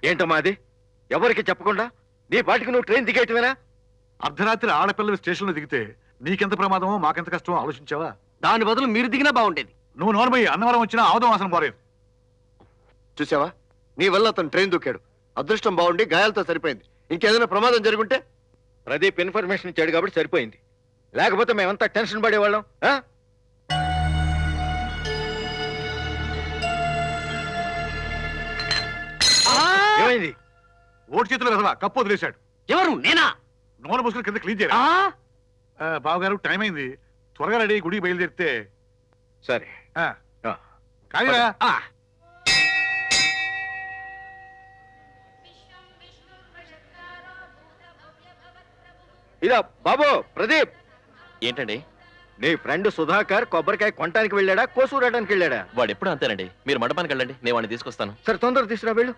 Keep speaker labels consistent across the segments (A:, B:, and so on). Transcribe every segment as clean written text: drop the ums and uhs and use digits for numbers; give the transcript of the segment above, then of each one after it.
A: ఏంటమ్మా అది? ఎవరికి చెప్పకుండా నీ పాటికి నువ్వు ట్రైన్ దిగేయటమేనా?
B: అర్ధరాత్రి ఆడపిల్లలు స్టేషన్లో దిగితే నీకెంత ప్రమాదమో మాకెంత కష్టమో ఆలోచించావా?
C: దాని బదులు మీరు దిగినా బాగుండేది.
B: నువ్వు నోర్మయ్యి అన్నవరం వచ్చినా ఆవదం వాసన పోలేదు.
A: చూసావా, నీ వల్ల అతను ట్రైన్ దూకాడు. అదృష్టం బాగుండి గాయాలతో సరిపోయింది. ఇంకేదైనా ప్రమాదం జరుగుంటే? ప్రదీప్ ఇన్ఫర్మేషన్ ఇచ్చాడు కాబట్టి సరిపోయింది, లేకపోతే మేమంతా టెన్షన్ పడేవాళ్ళం. ఏమైంది?
B: ఓటు చేతులు కదవా కప్పు వదిలేశాడు.
C: ఎవరు? నేనా?
B: నూనె ముసుగులు కింద క్లీన్ చేయరా? బావగారు టైం అయింది, త్వరగా రెడీ గుడికి బయలుదేరితే.
A: సరే
B: కాదురా.
A: ఇదా బాబు ప్రదీప్.
D: ఏంటండి?
A: నీ ఫ్రెండ్ సుధాకర్ కొబ్బరికాయ కొనటానికి వెళ్ళాడా, కోసూరడానికి వెళ్ళాడా?
D: వాడు ఎప్పుడు అంతేనండి. మీరు మండపానికి వెళ్ళండి, నేను వాడిని తీసుకొస్తాను.
A: సరే తొందరగా తీసుకురా వెళ్ళు.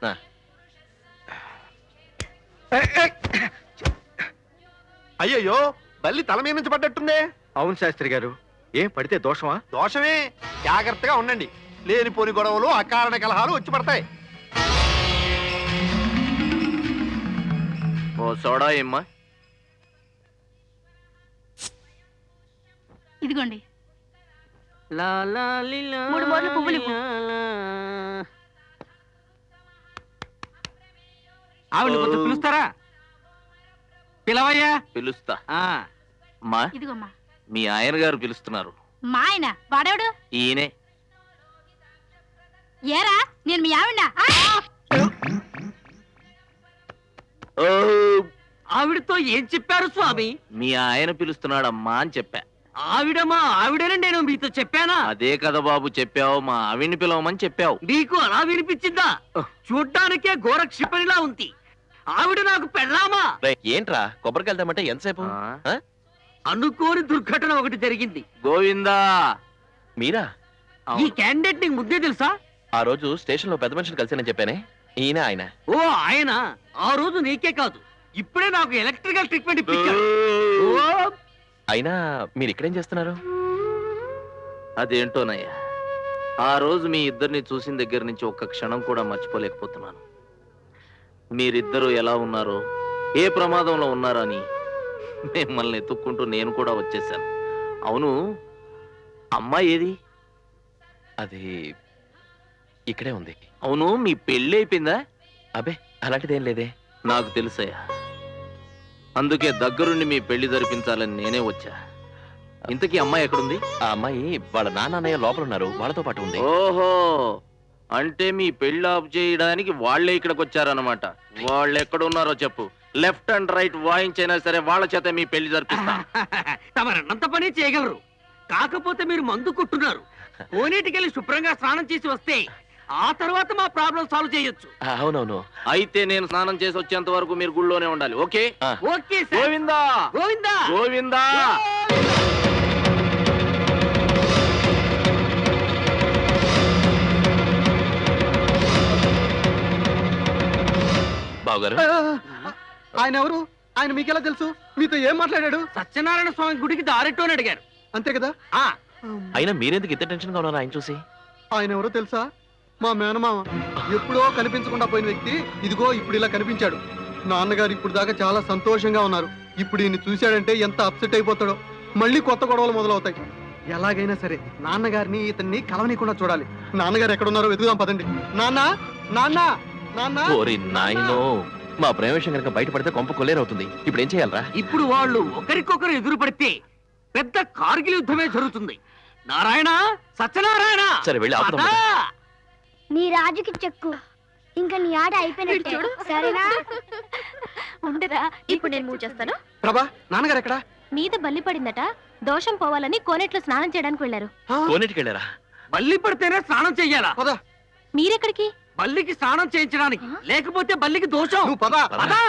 E: అయ్యయ్యో, బల్లి తల మీద నుంచి పడ్డట్టుందే.
A: అవును శాస్త్రి గారు, ఏం పడితే దోషమా?
E: దోషమే. జాగ్రత్తగా ఉండండి, లేనిపోని గొడవలు అకారణ కలహాలు వచ్చి పడతాయి.
D: ఓ సోడా ఏమ్మా?
F: ఇదిగోండి.
C: 3
F: మూరలు పువ్వులు ఇవ్వు.
C: ఆవిడ కొంచెం పిలుస్తారా? పిలవయ్యా.
D: పిలుస్తా. మా
F: ఇదిగోమ్మా.
D: మీ ఆయన గారు పిలుస్తున్నారు.
F: మా ఆయన వాడేవాడు?
D: ఈయనే.
F: ఏరా, నేను మీ ఆవిడ.
C: ఆవిడతో ఏం చెప్పారు స్వామి?
D: మీ ఆయన పిలుస్తున్నాడమ్మా అని చెప్పా.
C: ఆవిడమా ఆవిడని నేను మీతో చెప్పానా?
D: అదే కదా బాబు చెప్పావు, మా ఆవిడ్ని పిలవమని చెప్పావు.
C: నీకు అలా వినిపించిందా? చూడ్డానికే ఘోర క్షిపణిలా ఉంది. ఆవిడ నాకు పెళ్ళామా?
D: ఏంట్రా కొబ్బరికి వెళ్తామంటే ఎంతసేపు?
C: అనుకోని దుర్ఘటన ఒకటి జరిగింది.
D: గోవిందా. మీరా?
C: ఈ క్యాండిడేట్ నీకు ముందే తెలుసా?
D: ఆ రోజు స్టేషన్ లో పెద్ద మనుషులు కలిసానని చెప్పానే, ఈయన ఆయన.
C: ఓ ఆయన. ఆ రోజు నీకే కాదు, ఇప్పుడే నాకు ఎలక్ట్రికల్ ట్రీట్మెంట్ ఇప్పించారు.
D: అయినా మీరు ఇక్కడేం చేస్తున్నారు? అదేంటోనయ్యా, ఆ రోజు మీ ఇద్దరిని చూసిన దగ్గర నుంచి ఒక్క క్షణం కూడా మర్చిపోలేకపోతున్నాను. మీరిద్దరూ ఎలా ఉన్నారో, ఏ ప్రమాదంలో ఉన్నారని మిమ్మల్ని ఎత్తుక్కుంటూ నేను కూడా వచ్చేసాను. అవును, అమ్మాయి ఏది? అది ఇక్కడే ఉంది. అవును, మీ పెళ్ళి అయిపోయిందా? అబే అలాంటిదేం లేదే. నాకు తెలుసయ్యా, అందుకే దగ్గరుండి మీ పెళ్లి జరిపించాలని నేనే వచ్చా. ఇంతకీ అమ్మాయి ఎక్కడుంది? ఆ అమ్మాయి వాళ్ళ నాన్నయ్య లోపల ఉన్నారు, వాళ్ళతో పాటు ఉంది. ఓహో, అంటే మీ పెళ్లి ఆఫ్ చేయడానికి వాళ్లే ఇక్కడికి వచ్చారన్నమాట. వాళ్ళు ఎక్కడ ఉన్నారో చెప్పు, లెఫ్ట్ అండ్ రైట్ వాయించైనా సరే వాళ్ళ చేత మీ పెళ్లి జరిపిస్తా.
C: తమరన్నంత పని చేయగలరు, కాకపోతే మీరు మందు కొట్టున్నారు. కోనేటికెళ్ళి శుభ్రంగా స్నానం చేసి వస్తే ఆ తర్వాత మా ప్రాబ్లం సాల్వ్ చేయొచ్చు.
D: అవునవును. అయితే నేను స్నానం చేసి వచ్చేంత వరకు మీరు గుళ్ళోనే ఉండాలి. ఓకే?
C: ఓకే.
D: గోవిందా
C: గోవిందా
D: గోవిందా. బావగారు,
E: ఆయన ఎవరు? ఆయన మీకెలా తెలుసు? మీతో ఏం మాట్లాడాడు?
C: సత్యనారాయణ స్వామి గుడికి దారెట్టో అని అడిగారు.
E: అంతే కదా?
D: అయినా మీరెందుకు ఇంత టెన్షన్ గా ఉన్నారు ఆయన చూసి?
E: ఆయన ఎవరో తెలుసా? మా మేనమామ. ఎప్పుడో కనిపించకుండా పోయిన వ్యక్తి ఇదిగో ఇప్పుడు ఇలా కనిపించాడు. నాన్నగారు ఇప్పుడు దాకా చాలా సంతోషంగా ఉన్నారు. ఇప్పుడు ఈయన్ని చూశాడంటే ఎంత అప్సెట్ అయిపోతాడో. మళ్ళీ కొత్త గొడవలు మొదలవుతాయి. ఎలాగైనా సరే నాన్నగారిని ఇతన్ని కలవనీయకుండా చూడాలి. నాన్నగారు ఎక్కడున్నారో వెతుకుదాం పదండి. నాన్న, నాన్న, నాన్న.
D: ఓరి నాయనో, మా ప్రేమ విషయం కనుక బయటపడితే కొంప కొల్లేరవుతుంది. ఇప్పుడు ఏం చేయాలరా?
C: ఇప్పుడు వాళ్ళు ఒకరికొకరు ఎదురు పడితే పెద్ద కార్గిల్ యుద్ధమే జరుగుతుంది. నారాయణ, సత్యనారాయణ.
D: సరే వెళ్ళి ఆపుదాం.
G: నీ రాజుకి చెక్కు, ఇంకా నీ ఆట అయిపోయినట్టు. చూడు సరేనా?
F: ఉండరా, ఇప్పుడు నేను మూవ్ చేస్తాను.
E: ప్రభా, నాన్నగారు ఎక్కడా?
F: మీద బల్లి పడిందట, దోషం పోవాలని కోనేట్లో స్నానం చేయడానికి వెళ్ళారు.
D: కోనేటికి వెళ్ళారా?
C: బల్లి పడితేనే స్నానం చెయ్యాలా?
E: పదా.
F: మీరెక్కడికి?
C: బల్లికి స్నానం చేయించడానికి, లేకపోతే బల్లికి దోషం.
E: నువ్వు పదా.
C: పదా.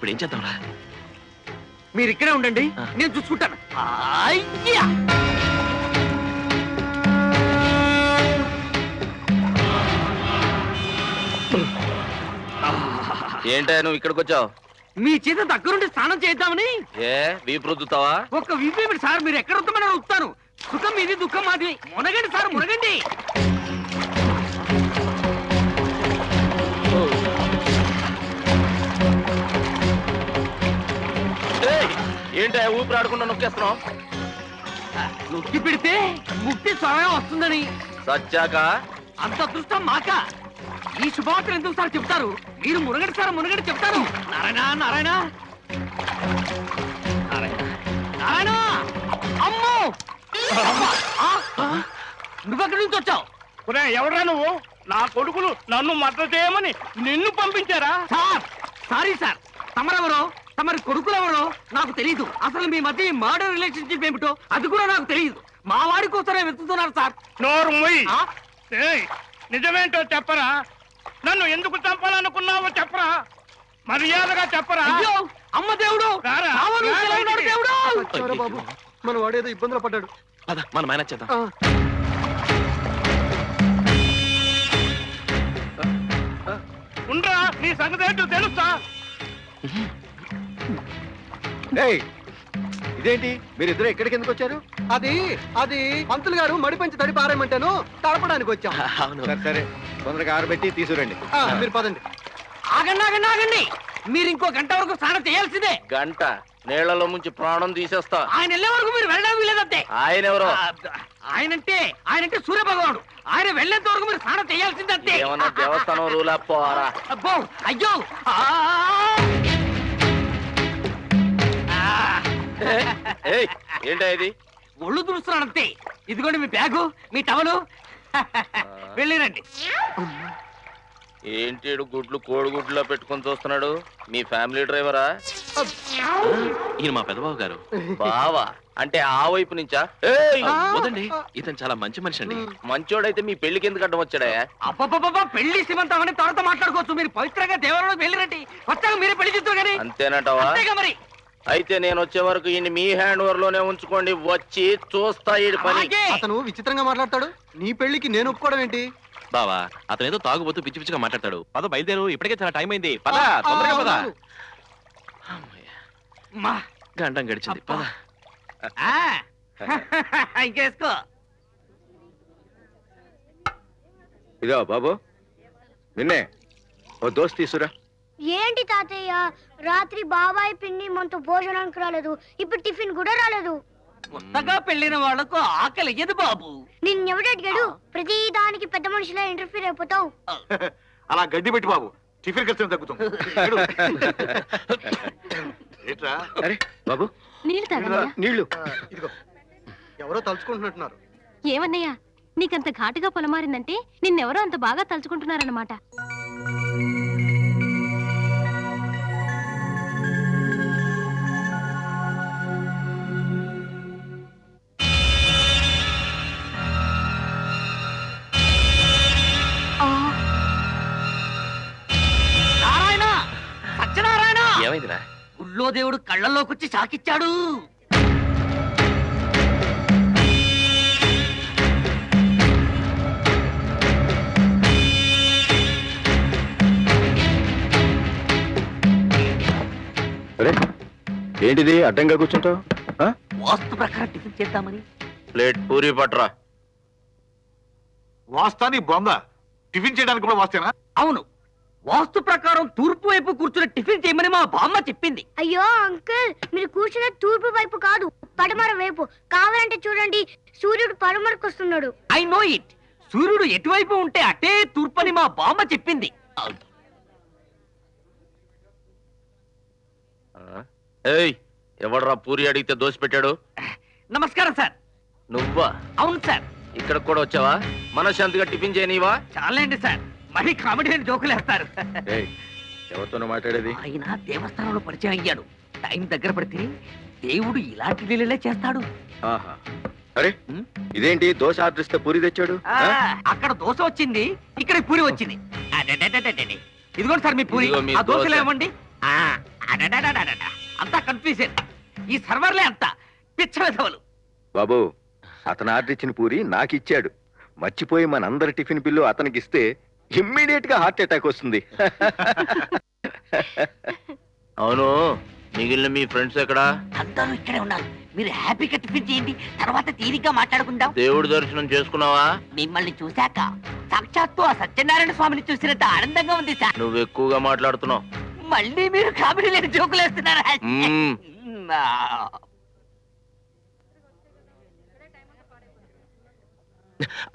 D: ఇప్పుడు ఏం చేద్దాంరా?
C: మీరు ఇక్కడే ఉండండి,
D: ఆ.
C: నేను చూసుకుంటాను. అయ్యా
D: ఏంటా నువ్వు ఇక్కడికి వచ్చావు?
C: మీ చేత దగ్గరుండి స్నానం చేద్దామని.
D: ఏ వీపు రుద్దుతావా?
C: ఒక్క విప్పేమిటి సార్, మీరు ఎక్కడ వస్తామని వస్తాను. సుఖం మీది, దుఃఖం మాది. మునగండి సార్, మునగండి.
D: ఏంటా ఊపిరి ఆడకుండా నొక్కేస్తున్నావు?
C: నొక్కి పెడితే ముక్తి స్వయం వస్తుందని.
D: సచ్చాక
C: అంత అదృష్టం మాక. ఈ శుభవార్తలు ఎందుకు సార్ చెప్తారు? మీరు మునగండి సార్, మునగండి చెప్తారు. నారాయణ నారాయణ నారాయణ నారాయణ. అమ్మో అమ్మా! నువ్వెక్కడి నుంచి వచ్చావు?
H: ఎవరా నువ్వు? నా కొడుకులు నన్ను మద్దతు చేయమని నిన్ను పంపించారా?
C: సార్ సారీ సార్, తమరెవరో తమరి కొడుకులెవరో నాకు తెలియదు. అసలు మీ మధ్య మర్డర్ రిలేషన్షిప్ ఏమిటో అది కూడా నాకు తెలియదు. మా వాడి కోసమే వెతుకుతున్నారు సార్.
H: నోరు మొయ్.
C: ఆ?
H: ఏయ్, నిజమేంటో చెప్పరా? నన్ను ఎందుకు చంపాలనుకున్నావో చెప్పరా? మర్యాదగా చెప్పరా?
C: అయ్యో అమ్మ దేవుడు,
H: రారా?
C: రావణుడు
H: రారా
C: సెలవున్నాడు
H: బయటికి.
C: దేవుడు.
E: వచ్చారా బాబు, మన వాడేదో ఇబ్బందులు పడ్డాడు.
D: పద మనం మేనేజ్ చేద్దాం.
E: ఆ,
H: ఉండరా, నీ సంగతి ఏంటో తెలుస్తా.
A: ఏయ్, ఇదేంటి మీరిద్దరు ఎక్కడికి ఎందుకు వచ్చారు?
E: అది అది పంతులు గారు మడి పెంచి తడి పారేయమంటాను, తడపడానికి వచ్చాం.
D: అవును.
A: సరే సరే, తొందరగా ఆరబెట్టి తీసుకురండి.
E: మీరు పదండి.
C: ఆగండి ఆగండి ఆగండి, మీరు ఇంకో గంట వరకు స్నానం చేయాల్సిందే.
D: గంట నీళ్లలో ముంచి ప్రాణం తీసేస్తా.
C: ఆయన వెళ్ళే వరకు మీరు వెళ్ళడం వీలేదంతే.
D: ఆయన ఎవరో?
C: ఆయనంటే సూర్య భగవానుడు. ఆయన వెళ్ళేంత వరకు మీరు స్నానం చేయాల్సిందంతే.
D: ఏమన్నా దేవస్థానం రూలా పోరా?
C: అబ్బో అయ్యో ఆ! ఆ!
D: ఏయ్, ఏంటా ఇది?
C: ఒళ్ళు దురుస్తున్నానంతే. ఇదిగోండి మీ బ్యాగు, మీ టవలు. వెళ్ళిరండి.
D: ఏంటి ఈడు గుడ్లు కోడిగుడ్లో పెట్టుకొని చూస్తున్నాడు? మీ ఫ్యామిలీ డ్రైవరా?
I: ఈయన మా పెదబాబు గారు.
D: బావా అంటే ఆ వైపు నుంచా? ఏయ్,
I: వదండి, ఇతను చాలా మంచి మనిషి అండి.
D: మంచోడైతే మీ పెళ్లికి ఎందుకు అడ్డం వచ్చాడా?
C: అబ్బబ్బబ్బ, పెళ్లి శ్రీమంతం అని తర్వాత మాట్లాడుకోవచ్చు. మీరు పవిత్రంగా దేవాలయంలో వెళ్ళిరండి. వచ్చాక మీరే పెళ్లి చేస్తారు కానీ.
D: అంతేనంటావా?
C: అంతేగా మరి.
D: అయితే నేను వచ్చే వరకు ఈయన మీ హ్యాండ్ ఓవర్ లోనే ఉంచుకోండి. వచ్చి చూస్తా ఈ పని.
C: అలాగే.
E: అతను విచిత్రంగా మాట్లాడతాడు. నీ పెళ్లికి నేను ఒప్పుకోవడం ఏంటి?
I: బావా, అతను ఏదో తాగుబోతూ పిచ్చి పిచ్చిగా మాట్లాడతాడు. పద బయలుదేరు, ఇప్పటికే చాలా టైం అయింది. పద తొందరగా పద.
C: మా.
I: గంటం గడిచింది, పద.
C: ఆ. ఇంకేసుకో.
A: ఇదో బాబు, నిన్నే ఓ దోస్త్ తీసురా.
G: ఏంటి తాతయ్య, రాత్రి బాబాయ్ పిన్ని మనతో భోజనానికి రాలేదు, ఇప్పుడు టిఫిన్ కూడా రాలేదు.
C: కొత్తగా పెళ్లిన వాళ్లకు ఆకలి ఎదు బాబు.
G: నిన్నెవడు అడిగాడు? ప్రతి దానికి పెద్ద మనిషిలా ఇంటర్ఫీర్ అయిపోతావు.
B: అలా గడ్డి పెట్టి బాబు, టిఫిన్ ఖర్చు తగ్గుతాం. ఏట్రా?
A: అరే బాబు,
F: నీళ్ళు తాగన్నయ్యా.
A: నీళ్లు.
E: ఇదిగో, ఎవరో తలుచుకుంటున్నట్టున్నారు.
F: ఏమన్నయ్యా, నీకంత ఘాటుగా పొలమారిందంటే నిన్నెవరో అంత బాగా తలుచుకుంటున్నారన్నమాట.
C: నారాయణ, సత్యనారాయణ.
I: ఏమైందిరా?
C: గుళ్ళో దేవుడు కళ్ళల్లోకొచ్చి షాకిచ్చాడు.
A: అరే ఏంటిది అడ్డంగా కూర్చుంటావు?
C: వాస్తు ప్రకారం టిఫిన్ చేద్దామని.
D: ప్లేట్ పూరి పట్రా.
B: వాస్తాని బొంద, టిఫిన్ చేయడానికి కూడా వాస్తేనా?
C: అవును, వాస్తు ప్రకారం తూర్పు వైపు కూర్చుని టిఫిన్ చేయమని మా బామ్మ చెప్పింది.
G: అయ్యో అంకుల్, మీరు కూర్చున్న తూర్పు వైపు కాదు, పడమర వైపు. కావాలంటే చూడండి, సూర్యుడు పడమరకు వస్తున్నాడు.
C: I know it. సూర్యుడు ఎటువైపు ఉంటే అటే తూర్పు అని మా బామ్మ చెప్పింది.
D: ఏయ్, ఎవడ్రా పూరి అడిగితే దోశ పెట్టాడు?
C: నమస్కారం సార్.
D: నువ్వా?
C: అవును సార్.
D: ఇక్కడ కూడా వచ్చావా? మనశ్శాంతిగా టిఫిన్ చేయనివా?
C: చాలండి సార్, మరీ కామెడీ అని జోకులేస్తారు.
A: ఏయ్, ఎవరితోనో మాట్లాడేది?
C: ఆయన దేవస్థానంలో పరిచయం అయ్యాడు. టైం దగ్గర పడితే దేవుడు ఇలాంటి లీలలే చేస్తాడు.
A: ఆహా. అరే ఇదేంటి దోశ ఆర్డర్ ఇస్తే పూరి తెచ్చాడు?
C: అక్కడ దోశ వచ్చింది, ఇక్కడ పూరి వచ్చింది. అడడడడడడడి. ఇదిగోండి సార్ మీ పూరి.
D: ఇదిగో మీ
C: ఆ దోశలు
D: దోశ.
C: ఏమండి? అడడడడడడ. అంతా కన్ఫ్యూజన్. ఈ సర్వర్లే అంతా పిచ్చ విధవలు.
A: బాబు అతను ఆర్డర్ ఇచ్చిన పూరి నాకు ఇచ్చాడు. మర్చిపోయి మనందరి టిఫిన్ బిల్లు అతనికి ఇస్తే ఇమ్మీడియట్ గా హార్ట్ అటాక్ వస్తుంది.
D: అవును, మిగిలిన మీ ఫ్రెండ్స్ ఎక్కడా?
C: అందరూ ఇక్కడే ఉన్నారు. మీరు హ్యాపీగా టిఫిన్ చేయండి, తర్వాత తీరిగ్గా మాట్లాడుకుందాం.
D: దేవుడి దర్శనం చేసుకున్నావా?
C: మిమ్మల్ని చూశాక సాక్షాత్తు ఆ సత్యనారాయణ స్వామిని చూసినంత ఆనందంగా ఉంది సార్.
D: నువ్వు ఎక్కువగా మాట్లాడుతున్నావు.
C: మళ్ళీ మీరు కామెడీ లేని జోకులు వేస్తున్నారా?
D: మ్మ్.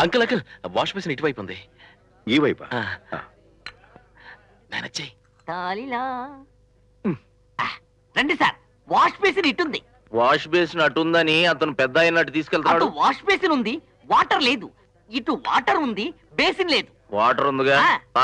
I: అంకుల్ అంకుల్ వాష్ బేసిన్ ఇటువైపు ఉంది.
A: ఈ వైపా?
I: మేనేజ్ చెయ్యి.
C: తాలిలా. రండి సార్, వాష్ బేసిన్ ఇటుంది.
D: వాష్ బేసిన్ అటుందని అతను పెద్ద అయినట్టు
C: అటు
D: తీసుకెళ్తాడు.
C: వాష్ బేసిన్ ఉంది, వాటర్ లేదు. ఇటు వాటర్ ఉంది, బేసిన్ లేదు.
D: వాటర్ ఉందిగా.
C: ఆ.
D: పా.